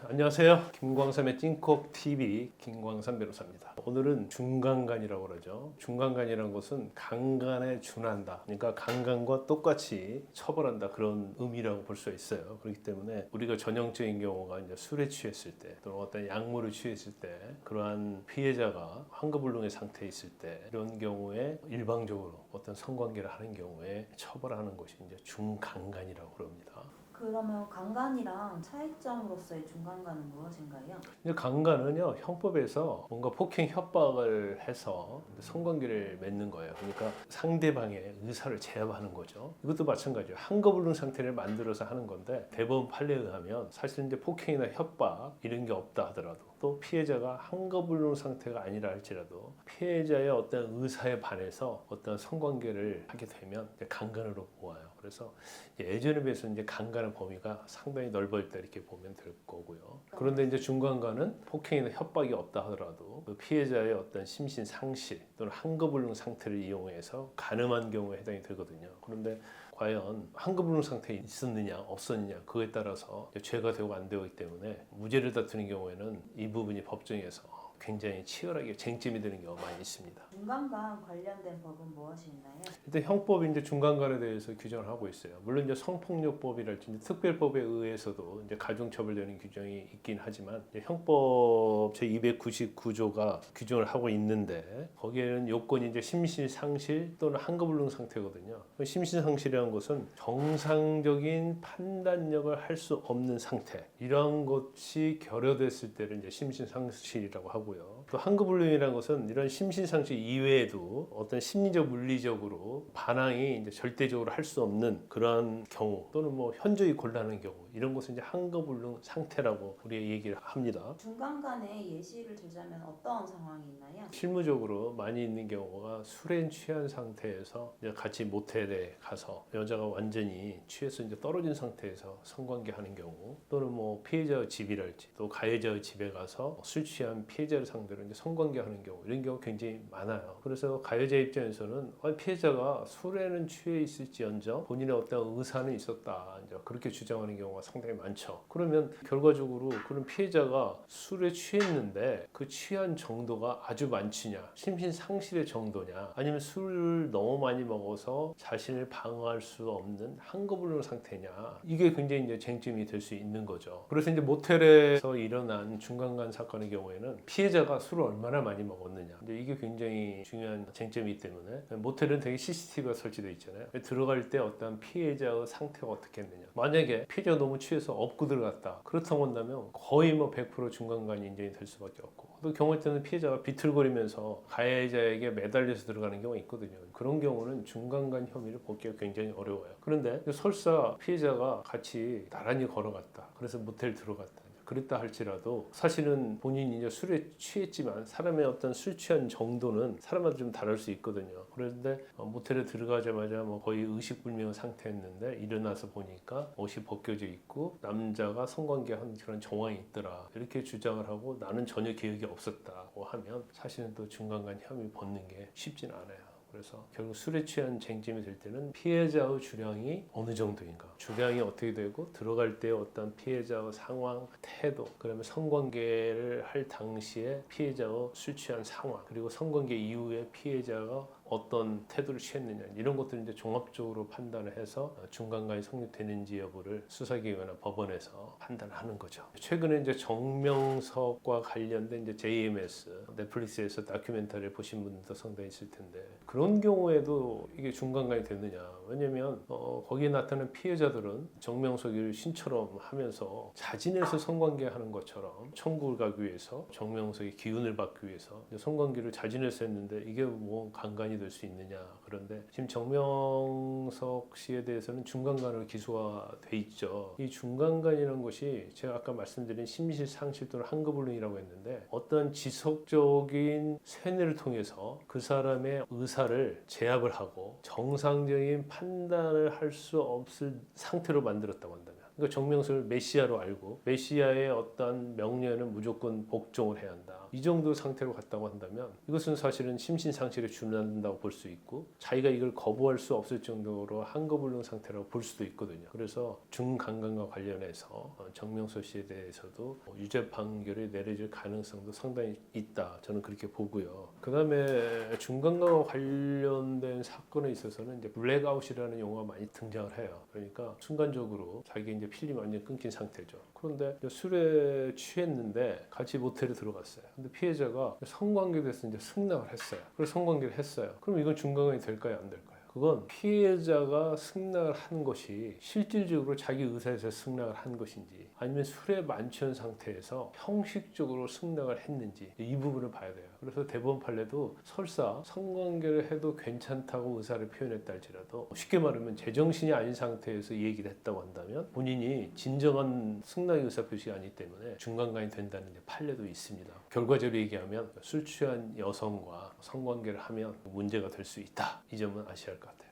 안녕하세요. 김광삼의 찐콕TV 김광삼 변호사입니다. 오늘은 중간간이라고 그러죠. 중간간이라는 것은 강간에 준한다. 그러니까 강간과 똑같이 처벌한다. 그런 의미라고 볼 수 있어요. 그렇기 때문에 우리가 전형적인 경우가 이제 술에 취했을 때 또는 어떤 약물을 취했을 때 그러한 피해자가 환급불능의 상태에 있을 때 이런 경우에 일방적으로 어떤 성관계를 하는 경우에 처벌하는 것이 이제 중강간이라고 그럽니다. 그러면 강간이랑 차이점으로서의 중간간은 무엇인가요? 강간은요, 형법에서 뭔가 폭행 협박을 해서 성관계를 맺는 거예요. 그러니까 상대방의 의사를 제압하는 거죠. 이것도 마찬가지예요. 한거불능 상태를 만들어서 하는 건데 대법원 판례에 의하면 사실 이제 폭행이나 협박 이런 게 없다 하더라도 또 피해자가 한거불능 상태가 아니라 할지라도 피해자의 어떤 의사에 반해서 어떤 성관계를 하게 되면 이제 강간으로 보아요. 그래서 예전에 비해서 이제 강간의 범위가 상당히 넓어졌다 이렇게 보면 될 거고요. 그런데 이제 중간간은 폭행이나 협박이 없다 하더라도 그 피해자의 어떤 심신 상실 또는 한거불능 상태를 이용해서 간음한 경우에 해당이 되거든요. 그런데 과연 한거불능 상태에 있었느냐 없었느냐 그거에 따라서 죄가 되고 안 되기 때문에 무죄를 다투는 경우에는 이 부분이 법정에서 굉장히 치열하게 쟁점이 되는 경우가 많이 있습니다. 중간간 관련된 법은 무엇이 있나요? 일단 형법이 이제 중간간에 대해서 규정을 하고 있어요. 물론 이제 성폭력법이랄지 이제 특별법에 의해서도 이제 가중처벌되는 규정이 있긴 하지만 형법 제 299조가 규정을 하고 있는데 거기에는 요건이 이제 심신상실 또는 한거불능 상태거든요. 심신상실이라는 것은 정상적인 판단력을 할 수 없는 상태 이런 것이 결여됐을 때를 이제 심신상실이라고 하고요. 또 한거불능이라는 것은 이런 심신상실 이외에도 어떤 심리적 물리적으로 반항이 이제 절대적으로 할 수 없는 그러한 경우 또는 뭐 현저히 곤란한 경우 이런 것은 이제 한거불능 상태라고 우리가 얘기를 합니다. 중간간의 예시를 들자면 어떤 상황이 있나요? 실무적으로 많이 있는 경우가 술에 취한 상태에서 이제 같이 모텔에 가서 여자가 완전히 취해서 이제 떨어진 상태에서 성관계하는 경우 또는 뭐 피해자 집이랄지 또 가해자의 집에 가서 술 취한 피해자를 상대로 이제 성관계하는 경우 이런 경우 굉장히 많아요. 그래서 가해자 입장에서는 피해자가 술에는 취해 있을지언정 본인의 어떤 의사는 있었다 이제 그렇게 주장하는 경우가 상당히 많죠. 그러면 결과적으로 그런 피해자가 술에 취했는데 그 취한 정도가 아주 많지냐 심신 상실의 정도냐 아니면 술을 너무 많이 먹어서 자신을 방어할 수 없는 한거불능 상태냐 이게 굉장히 이제 쟁점이 될 수 있는 거죠. 그래서 이제 모텔에서 일어난 중간간 사건의 경우에는 피해자가 술을 얼마나 많이 먹었느냐 이제 이게 굉장히 중요한 쟁점이기 때문에 모텔은 되게 CCTV가 설치되어 있잖아요. 들어갈 때 어떤 피해자의 상태가 어떻게 했느냐 만약에 피해자가 너무 취해서 업고 들어갔다 그렇다고 한다면 거의 뭐 100% 중간간이 인정이 될 수밖에 없고 또 경우에 따른 피해자가 비틀거리면서 가해자에게 매달려서 들어가는 경우가 있거든요. 그런 경우는 중간간 혐의를 벗기가 굉장히 어려워요. 그런데 설사 피해자가 같이 나란히 걸어갔다 그래서 모텔 들어갔다 그랬다 할지라도 사실은 본인이 이제 술에 취했지만 사람의 어떤 술 취한 정도는 사람마다 좀 다를 수 있거든요. 그런데 모텔에 들어가자마자 뭐 거의 의식불명의 상태였는데 일어나서 보니까 옷이 벗겨져 있고 남자가 성관계한 그런 정황이 있더라 이렇게 주장을 하고 나는 전혀 기억이 없었다고 하면 사실은 또 중간간 혐의 벗는 게 쉽진 않아요. 그래서 결국 술에 취한 쟁점이 될 때는 피해자의 주량이 어느 정도인가 주량이 어떻게 되고 들어갈 때 어떤 피해자의 상황, 태도 그러면 성관계를 할 당시에 피해자의 술 취한 상황 그리고 성관계 이후에 피해자가 어떤 태도를 취했느냐 이런 것들을 이제 종합적으로 판단을 해서 중간간이 성립되는지 여부를 수사기관이나 법원에서 판단하는 거죠. 최근에 이제 정명석과 관련된 이제 JMS 넷플릭스에서 다큐멘터리를 보신 분들도 상당히 있을 텐데 그런 경우에도 이게 중간간이 됐느냐 왜냐면 거기에 나타난 피해자들은 정명석을 신처럼 하면서 자진해서 성관계하는 것처럼 천국을 가기 위해서 정명석의 기운을 받기 위해서 성관계를 자진해서 했는데 이게 뭐 강간이 될 수 있느냐 그런데 지금 정명석 씨에 대해서는 중간간으로 기소가 돼 있죠. 이 중간간이라는 것이 제가 아까 말씀드린 심실 상실 또는 한거불능이라고 했는데 어떤 지속적인 세뇌를 통해서 그 사람의 의사를 제압을 하고 정상적인 판단을 할 수 없을 상태로 만들었다고 한다면 그러니까 정명석을 메시아로 알고 메시아의 어떤 명령에는 무조건 복종을 해야 한다. 이 정도 상태로 갔다고 한다면 이것은 사실은 심신상실에 준한다고 볼 수 있고 자기가 이걸 거부할 수 없을 정도로 한거불능 상태라고 볼 수도 있거든요. 그래서 중간간과 관련해서 정명석 씨에 대해서도 유죄 판결이 내려질 가능성도 상당히 있다. 저는 그렇게 보고요. 그 다음에 중간간과 관련된 사건에 있어서는 이제 블랙아웃이라는 용어가 많이 등장을 해요. 그러니까 순간적으로 자기 이제 필름이 완전 끊긴 상태죠. 그런데 술에 취했는데 같이 모텔에 들어갔어요. 근데 피해자가 성관계에 대해서 이제 승낙을 했어요. 그래서 성관계를 했어요. 그럼 이건 중간간이 될까요? 안 될까요? 그건 피해자가 승낙을 한 것이 실질적으로 자기 의사에서 승낙을 한 것인지 아니면 술에 만취한 상태에서 형식적으로 승낙을 했는지 이 부분을 봐야 돼요. 그래서 대법원 판례도 설사 성관계를 해도 괜찮다고 의사를 표현했다 할지라도 쉽게 말하면 제정신이 아닌 상태에서 이 얘기를 했다고 한다면 본인이 진정한 승낙의 의사표시가 아니기 때문에 중간간이 된다는 판례도 있습니다. 결과적으로 얘기하면 술 취한 여성과 성관계를 하면 문제가 될 수 있다. 이 점은 아셔야 할 것 같아요.